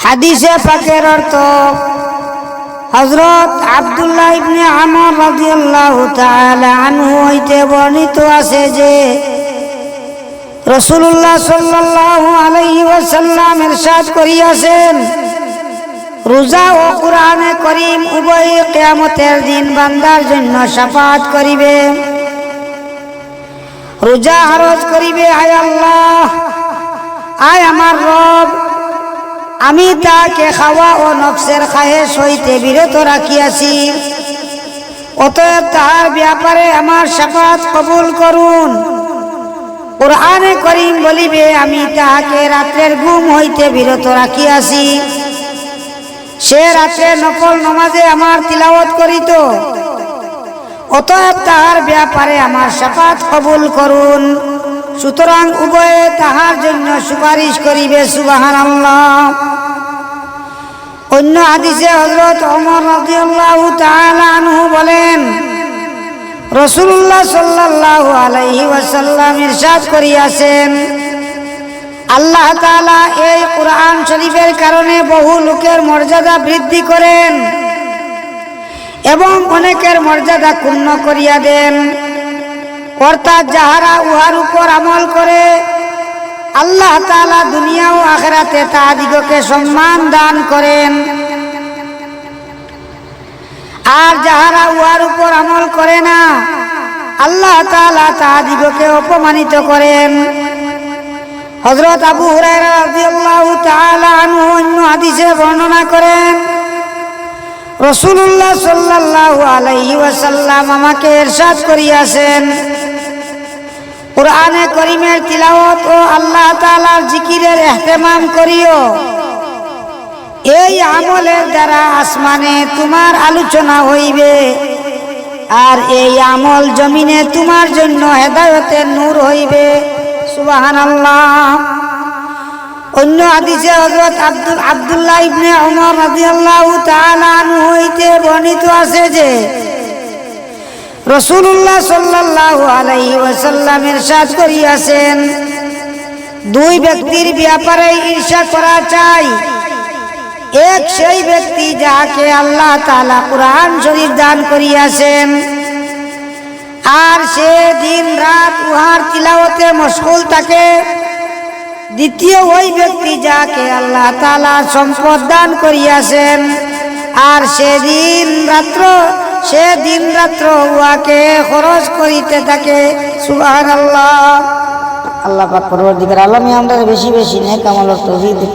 হাদিসে পাকের অর্থ হযরত আব্দুল্লাহ ইবনে আমর রাদিয়াল্লাহু তাআলা আনহু হইতে বর্ণিত আছে যে রাসূলুল্লাহ সাল্লাল্লাহু আলাইহি ওয়াসাল্লাম ইরশাদ করিয়াছেন, রোজা ও কুরআনে কারীম উভয় কিয়ামতের দিন বান্দার জন্য শাফাআত করিবে। রোজা আরজ করিবে, আয় আল্লাহ, আয় আমার রব, আমি তাকে খাওয়া ও নফসের খাহেশ হইতে বিরত রাখিয়াছি, অতএব তাহার ব্যাপারে আমার শাফাআত কবুল করুন। কুরআনে কারীম বলিবে, আমি তাহাকে রাত্রের ঘুম হইতে বিরত রাখিয়াছি, সে রাতে নফল নামাজে আমার তিলাওয়াত করিত, অতএব তাহার ব্যাপারে আমার শাফাআত কবুল করুন। সুতরাং উভয়ে তাহার জন্য সুপারিশ করিবে। সুবহানাল্লাহ। অন্য হাদিসে হযরত ওমর রাদিয়াল্লাহু তাআলা আনহু বলেন, রাসূলুল্লাহ সাল্লাল্লাহু আলাইহি ওয়াসাল্লাম ইরশাদ করিয়াছেন, আল্লাহ তাআলা এই কুরআন শরীফের কারণে বহু লোকের মর্যাদা বৃদ্ধি করেন এবং অনেকের মর্যাদা ক্ষুণ্ণ করিয়া দেন। অর্থাৎ যাহারা উহার উপর আমল করে আল্লাহ তাআলা দুনিয়া ও আখিরাতে তাহাদিগকে সম্মান দান করেন, আর যাহারা উহার উপর আমল করে না আল্লাহ তাআলা তাহাদিগকে অপমানিত করেন। হযরত আবু হুরায়রা রাদিয়াল্লাহু তাআলা আনহু অন্য হাদিসে বর্ণনা করেন, রাসূলুল্লাহ সাল্লাল্লাহু আলাইহি ওয়াসাল্লাম আমাকে ইরশাদ করিয়াছেন, কুরআনে কারীমের তিলাওয়াত ও আল্লাহ তাআলার জিকিরের ইহতিমাম করিও, এই আমলের দ্বারা আসমানে তোমার আলোচনা হইবে আর এই আমল জমিনে তোমার জন্য হেদায়েতের নূর হইবে। সুবহানাল্লাহ। অন্য হাদিসে হযরত আব্দুল্লাহ ইবনে ওমর রাদিয়াল্লাহু তাআলা আনহু হইতে বর্ণিত আছে যে রাসূলুল্লাহ সাল্লাল্লাহু আলাইহি ওয়াসাল্লাম ইরশাদ করিয়াছেন, দুই ব্যক্তির ব্যাপারে ঈর্ষা করা চাই। এক সেই ব্যক্তি যাকে আল্লাহ তাআলা কুরআন শরীফ দান করিয়াছেন আর সে দিন রাত উহার তিলাওয়াতে মশগুল থাকে। দ্বিতীয় ওই ব্যক্তি যাকে আল্লাহ তাআলা সম্পদ দান করিয়াছেন আর সে দিন রাত্র উহাকে খরচ করিতে থাকে। সুবহানাল্লাহ। আল্লাহ পাক পরবর্তীকার আলমী আমাদের বেশি বেশি নেক আমলের তৌফিক দিক।